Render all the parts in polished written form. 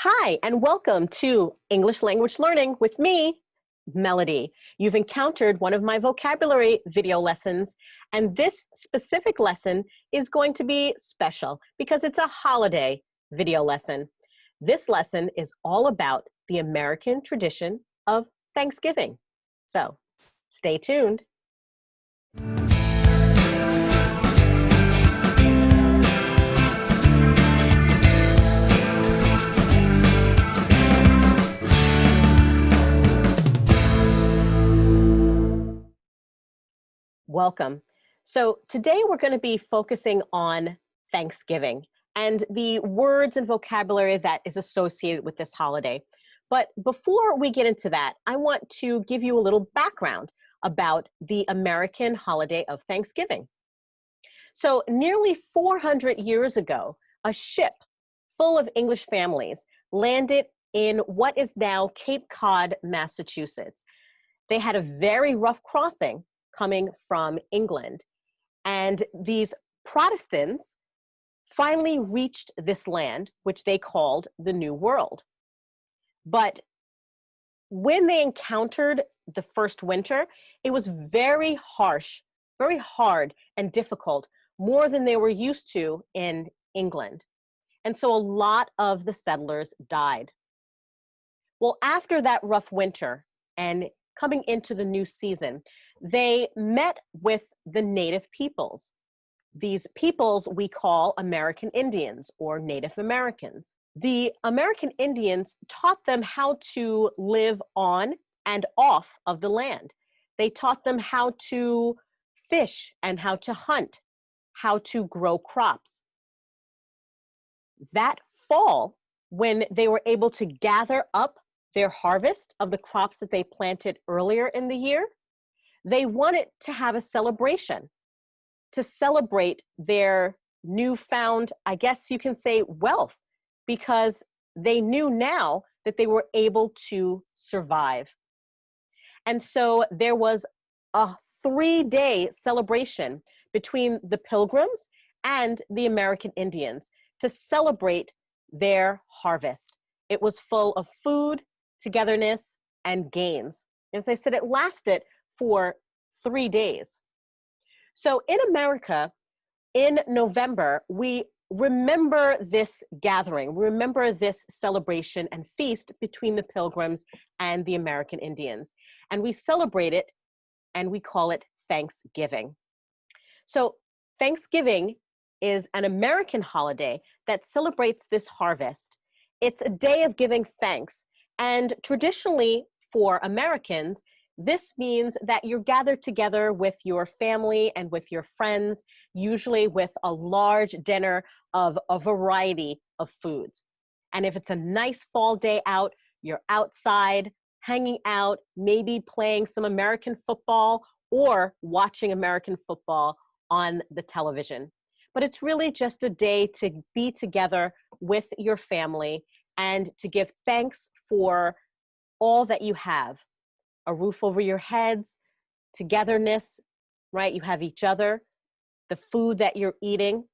Hi, and welcome to English Language Learning with me, Melody. You've encountered one of my vocabulary video lessons, and this specific lesson is going to be special because it's a holiday video lesson. This lesson is all about the American tradition of Thanksgiving. So, stay tuned. Welcome. So today we're going to be focusing on Thanksgiving and the words and vocabulary that is associated with this holiday. But before we get into that, I want to give you a little background about the American holiday of Thanksgiving. So nearly 400 years ago, a ship full of English families landed in what is now Cape Cod, Massachusetts. They had a very rough crossing coming from England. And these Protestants finally reached this land, which they called the New World. But when they encountered the first winter, it was very harsh, very hard and difficult, more than they were used to in England. And so a lot of the settlers died. Well, after that rough winter and coming into the new season, they met with the native peoples. These peoples we call American Indians or Native Americans. The American Indians taught them how to live on and off of the land. They taught them how to fish and how to hunt, how to grow crops. That fall, when they were able to gather up their harvest of the crops that they planted earlier in the year, they wanted to have a celebration to celebrate their newfound, I guess you can say, wealth, because they knew now that they were able to survive. And so there was a 3-day celebration between the Pilgrims and the American Indians to celebrate their harvest. It was full of food, togetherness, and games. And as I said, it lasted for 3 days. So in America, in November, we remember this gathering, we remember this celebration and feast between the Pilgrims and the American Indians. And we celebrate it and we call it Thanksgiving. So Thanksgiving is an American holiday that celebrates this harvest. It's a day of giving thanks. And traditionally for Americans, this means that you're gathered together with your family and with your friends, usually with a large dinner of a variety of foods. And if it's a nice fall day out, you're outside, hanging out, maybe playing some American football or watching American football on the television. But it's really just a day to be together with your family and to give thanks for all that you have. A roof over your heads, togetherness, right? You have each other, the food that you're eating.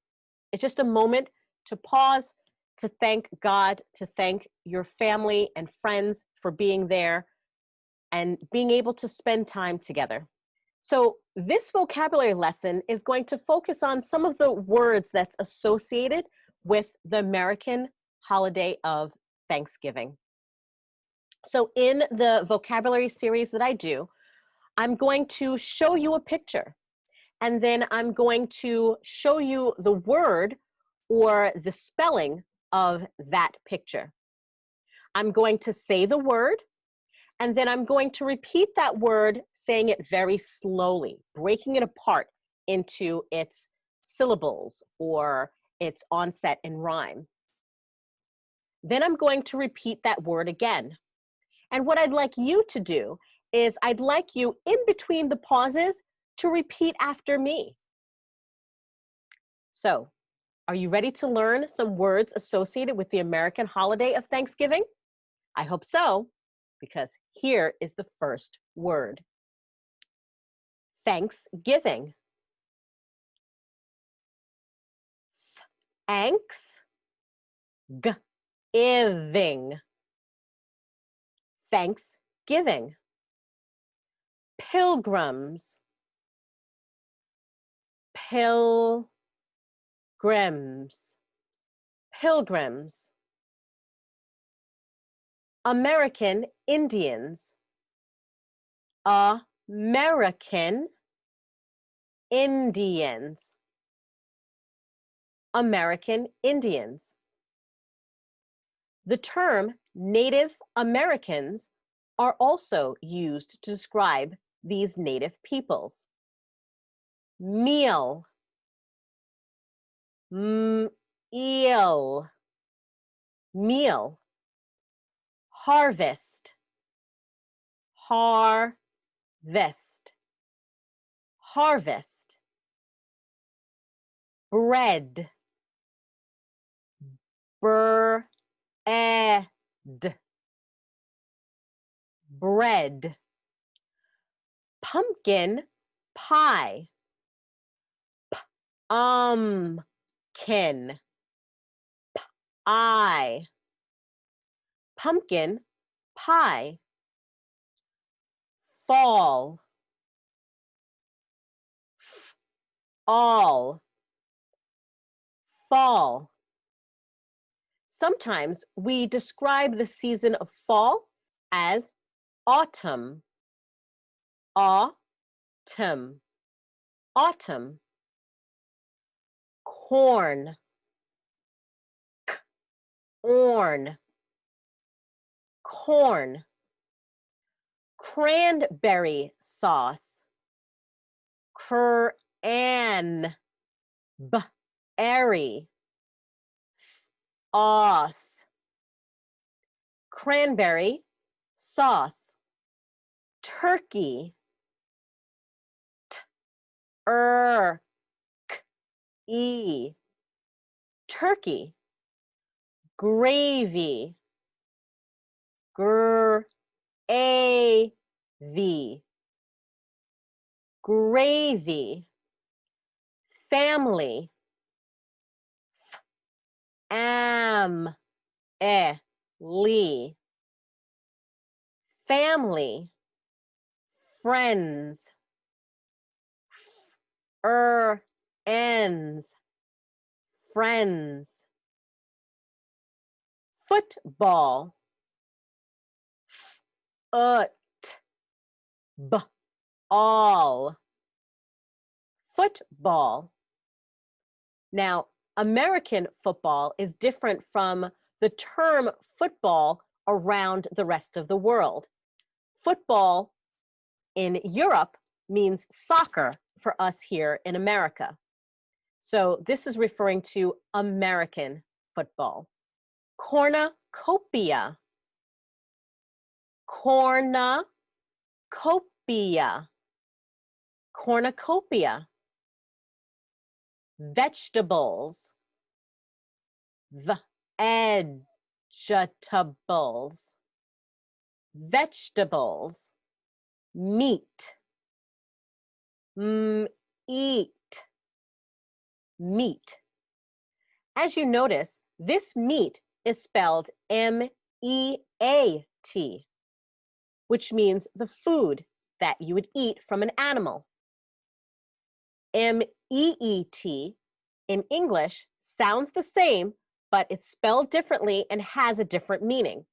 It's just a moment to pause, to thank God, to thank your family and friends for being there and being able to spend time together. So this vocabulary lesson is going to focus on some of the words that's associated with the American holiday of Thanksgiving. So in the vocabulary series that I do, I'm going to show you a picture, and then I'm going to show you the word or the spelling of that picture. I'm going to say the word, and then I'm going to repeat that word, saying it very slowly, breaking it apart into its syllables or its onset and rhyme. Then I'm going to repeat that word again. And what I'd like you to do is I'd like you, in between the pauses, to repeat after me. So, are you ready to learn some words associated with the American holiday of Thanksgiving? I hope so, because here is the first word. Thanksgiving. Thanks. Iving. Thanksgiving. Pilgrims. Pilgrims. Pilgrims. American Indians. American Indians. American Indians. The term Native Americans are also used to describe these native peoples. Meal. Eel. Meal. Harvest. Harvest. Harvest. Bread. Bread. Bread. Pumpkin pie. Kin. I. Pumpkin pie. Fall. All. Fall. Sometimes we describe the season of fall as autumn. Autumn. Autumn. Corn. Corn. Corn. Cranberry sauce. Cranberry sauce. Cranberry sauce. Turkey. Turkey. Gravy. Gravy. Family. Family. Friends. Ends. Friends. Football. All. Football. Now, American football is different from the term football around the rest of the world. Football in Europe means soccer for us here in America. So this is referring to American football. Cornucopia. Cornucopia. Cornucopia. Vegetables. Vegetables. Vegetables. Meat. Eat. Meat. As you notice, this meat is spelled M-E-A-T, which means the food that you would eat from an animal. M-E-E-T in English sounds the same, but it's spelled differently and has a different meaning.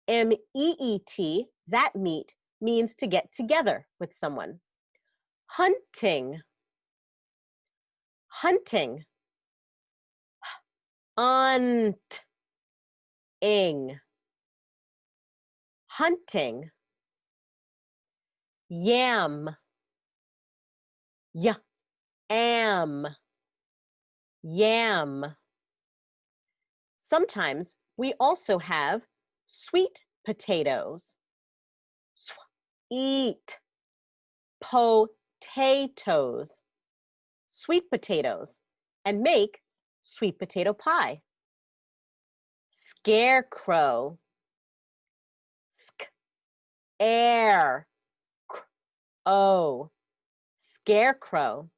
M-E-E-T, that meat, means to get together with someone. Hunting. Hunting. Hunting. Hunting. Yam. Yam. Yam. Sometimes we also have sweet potatoes. Sweet potatoes. Sweet potatoes, and make sweet potato pie. Scarecrow. Scarecrow.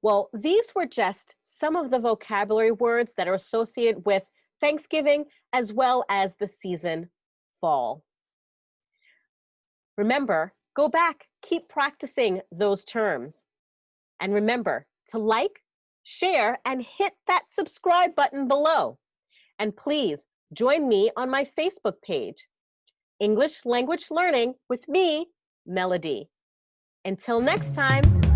Well, these were just some of the vocabulary words that are associated with Thanksgiving, as well as the season fall. Remember, go back, keep practicing those terms. And remember to like, share, and hit that subscribe button below. And please join me on my Facebook page, English Language Learning with me, Melody. Until next time.